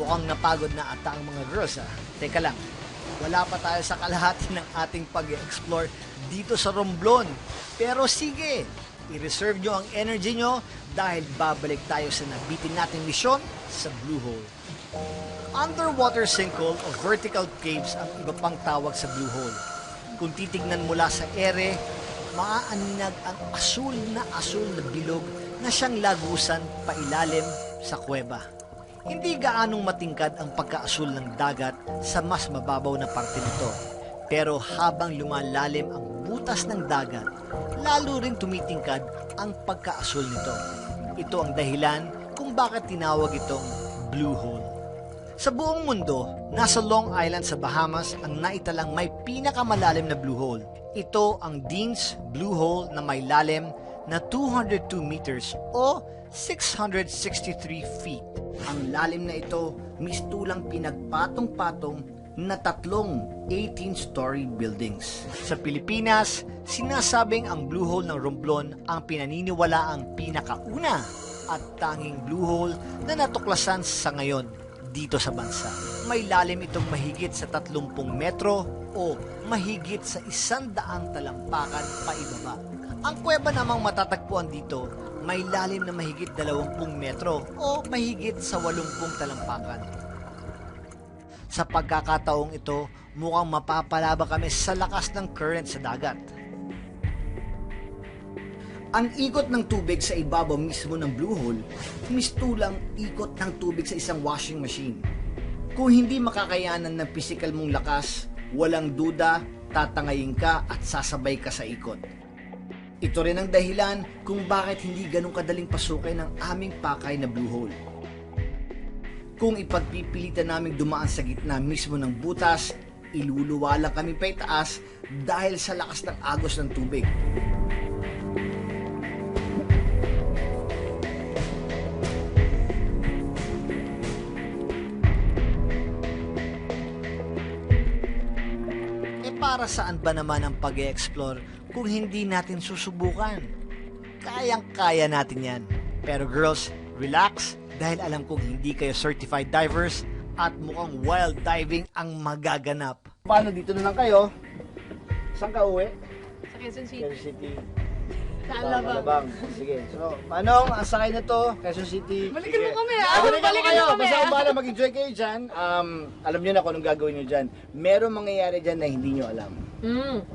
Mukhang napagod na ata ang mga girls Teka lang, wala pa tayo sa kalahati ng ating pag-explore dito sa Romblon. Pero sige, i-reserve nyo ang energy nyo dahil babalik tayo sa nabitin nating misyon sa Blue Hole. Underwater sinkhole o vertical caves ang iba pang tawag sa Blue Hole. Kung titignan mula sa ere, maaaninag ang asul na bilog na siyang lagusan pailalim sa kuweba. Hindi gaanong matingkad ang pagkaasul ng dagat sa mas mababaw na parte nito. Pero habang lumalalim ang butas ng dagat, lalo ring tumitingkad ang pagkaasul nito. Ito ang dahilan kung bakit tinawag itong Blue Hole. Sa buong mundo, nasa Long Island sa Bahamas ang naitalang may pinakamalalim na blue hole. Ito ang Dean's Blue Hole na may lalim na 202 meters o 663 feet. Ang lalim na ito mistulang pinagpatong-patong na tatlong 18-story buildings. Sa Pilipinas, sinasabing ang Blue Hole ng Romblon ang pinaniniwalaang pinakauna at tanging Blue Hole na natuklasan sa ngayon dito sa bansa. May lalim itong mahigit sa 30 metro o mahigit sa 100 talampakan paibaba. Ang kuweba namang matatagpuan dito may lalim na mahigit 20 metro o mahigit sa 80 talampakan. Sa pagkakataong ito, mukhang mapapalaba kami sa lakas ng current sa dagat. Ang ikot ng tubig sa ibabaw mismo ng Blue Hole, mistulang ikot ng tubig sa isang washing machine. Kung hindi makakayanan ng pisikal mong lakas, walang duda, tatangayin ka at sasabay ka sa ikot. Ito rin ang dahilan kung bakit hindi ganun kadaling pasukin ng aming pakay na Blue Hole. Kung ipagpipilitan naming dumaan sa gitna mismo ng butas, iluluwa lang kami pa itaas dahil sa lakas ng agos ng tubig. Para saan ba naman ang pag-e-explore kung hindi natin susubukan? Kayang-kaya natin yan. Pero girls, relax dahil alam kong hindi kayo certified divers at mukhang wild diving ang magaganap. Paano dito na lang kayo? Saan ka uwi? Sa Quezon City. Quezon City. Sa Alabang. Sige. So, Manong, ang sakay na to, Quezon City. Balikan mo kami Balikan kayo. Basta kung bala mag-enjoy kayo dyan, alam nyo na kung anong gagawin nyo dyan. Merong mangyayari dyan na hindi nyo alam.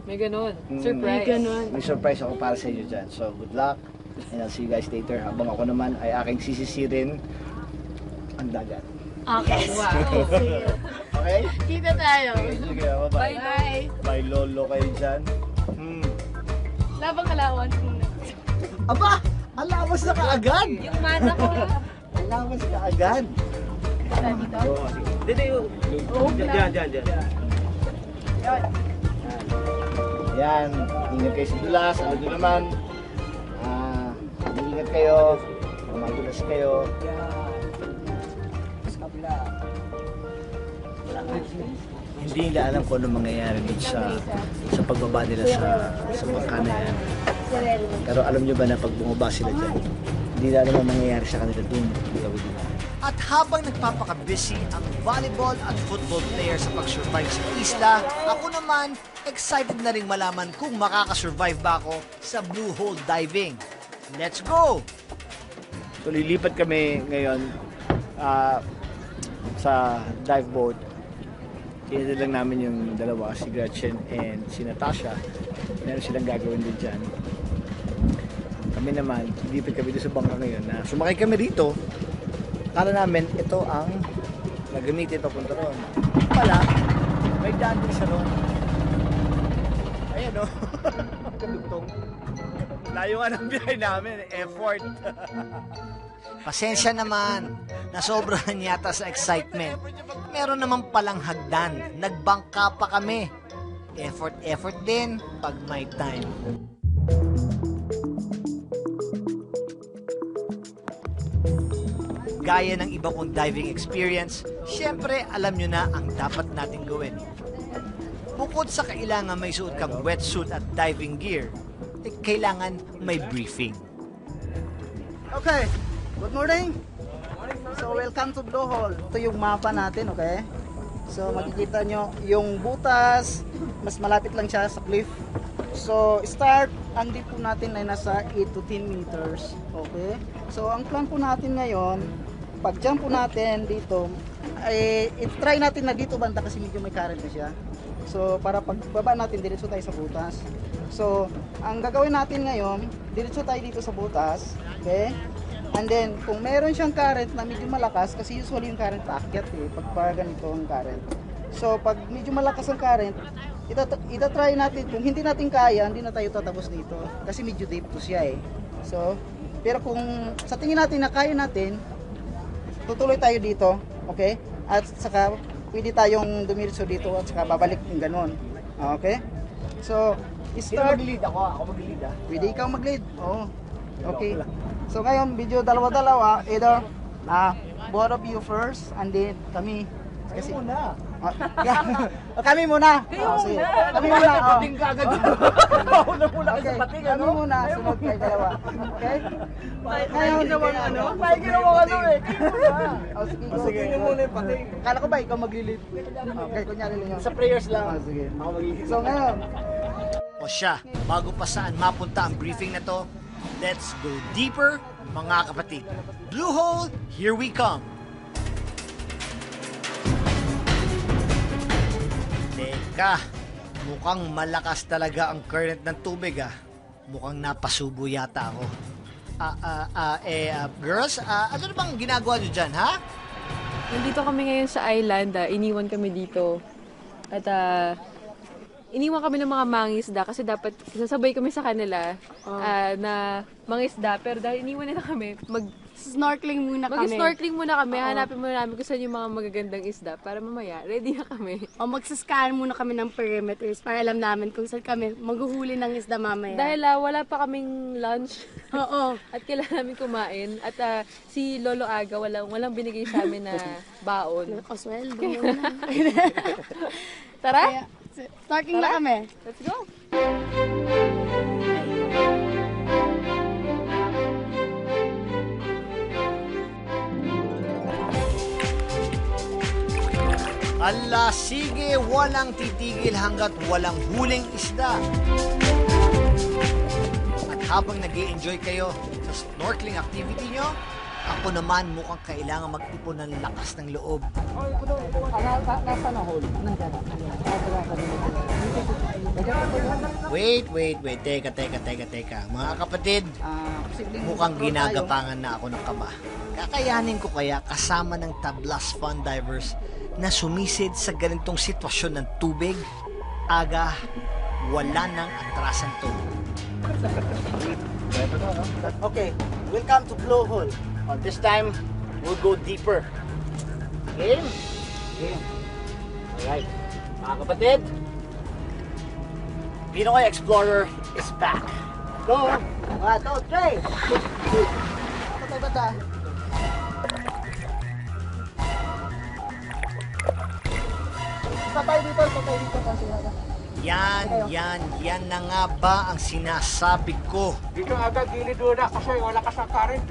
May ganun. Surprise. May ganun. May surprise ako para sa inyo dyan. So, good luck. And I'll see you guys later. Habang ako naman ay aking sisisirin ang dagat. Okay. Wow. Okay? Kita tayo. Okay, sige. Bye-bye. Bye. Bye, lolo kayo dyan. Labang kalawan. Aba! Alawas na kaagad! Yung mana ko. Alawas ka agad! Dito. Dito yung... Diyan. Yan, ingat kayo sa dulas, alam nyo naman. Ingat kayo, madulas kayo. Hindi nila alam kung ano mangyayari dun sa pagbaba nila sa bangka na yan. Pero alam nyo ba na pag bumaba sila dyan, hindi nila alam ang mangyayari sa kanila dun. At habang nagpapaka-busy ang volleyball at football player sa pag-survive sa isla, ako naman excited na rin malaman kung makakasurvive ba ako sa Blue Hole diving. Let's go! So lilipat kami ngayon sa dive boat. Tinatid lang namin yung dalawa, si Gretchen and si Natasha. Meron silang gagawin din dyan. Kami naman, lilipat kami doon sa bangka ngayon na sumakay kami rito. Kala namin, ito ang gagamitin papunta ron. Pala, may daan din sa ron. Ayan o. Kadugtong. Layo nga ng biyahe namin. Effort. Pasensya naman. Nasobrahan yata sa excitement. Meron naman palang hagdan. Nagbangka pa kami. Effort din pag may time. Gaya ng iba kong diving experience, syempre alam nyo na ang dapat natin gawin. Bukod sa kailangan may suot kang wetsuit at diving gear, kailangan may briefing. Okay, good morning. So welcome to Blue Hole. Ito yung mapa natin, okay? So makikita nyo yung butas, mas malapit lang siya sa cliff. So start, ang deep po natin ay nasa 8 to 10 meters. Okay? So ang plan po natin ngayon, pag jump po natin dito, ay i-try natin na dito banda kasi medyo may current na siya. So para pagbaba natin, diretso tayo sa butas. So ang gagawin natin ngayon, diretso tayo dito sa butas. Okay? And then, kung meron siyang current na medyo malakas, kasi usually yung current paakyat pag ganito ang current. So, pag medyo malakas ang current, itatry natin, kung hindi natin kaya, hindi na tayo tatapos dito. Kasi medyo deep to siya eh. So, pero kung sa tingin natin na kaya natin, tutuloy tayo dito, okay? At saka, pwede tayong dumiritso dito at saka babalik yung ganun. Okay? So, start. Mag-lead ako mag-lead ah. Pwede ikaw mag-lead. Oo. Okay. So ngayon, video dalawa-dalawa, either both of you first and then kami. Kasi muna. Kami muna. Sige. Kami muna. Pating ka agad. Mauna muna ka sa pating, Kami muna, sunod kayo dalawa. Okay? Ngayon, May ginawa ka doon eh. sige, Sige nyo muna yung pating. Kala ko ba ikaw maglilid? Okay, kunyari lang yun. Sa prayers lang. Sige. Ako mag-lead. So ngayon, O siya, bago pa saan mapunta ang briefing na to, let's go deeper, mga kapatid. Blue Hole, here we come. Teka, mukhang malakas talaga ang current ng tubig ah. Mukhang napasubo yata ako. Girls, ano na bang ginagawa nyo dyan, ha? Nandito kami ngayon sa island, iniwan kami dito. At iniwan kami ng mga mangisda kasi dapat sasabay kami sa kanila na mangisda. Pero dahil iniwan nila kami, Snorkeling muna kami. mag-snorkeling muna kami. Hanapin muna namin kung saan yung mga magagandang isda para mamaya, ready na kami. O magsascan muna kami ng perimeters para alam namin kung saan kami maghuhuli ng isda mamaya. Dahil wala pa kaming lunch Oo. at kailangan namin kumain. At si Lolo Aga, walang binigay sa amin na baon. O sweldo muna. Tara, Kaya, snorkeling na kami. let's go! Ala, sige, walang titigil hanggat walang huling isda. At habang nag-i-enjoy kayo sa snorkeling activity nyo, ako naman mukhang kailangan mag-ipon ng lakas ng loob. nasa na hole. Wait. Teka. Mga kapatid, mukhang ginagapangan na ako ng kaba. Kakayanin ko kaya kasama ng Tablas Fun Divers na sumisid sa ganitong sitwasyon ng tubig? Aga, wala nang atrasan to. Okay, welcome to Blue Hole. This time, we'll go deeper. Game? Okay. Alright. Mga kapatid, Pinoy Explorer is back. Go! 1, 2, 3! Tata. Patay dito kasi Yan na nga ba ang sinasabi ko? Dito agad gilid doon na kasi wala ka sa current.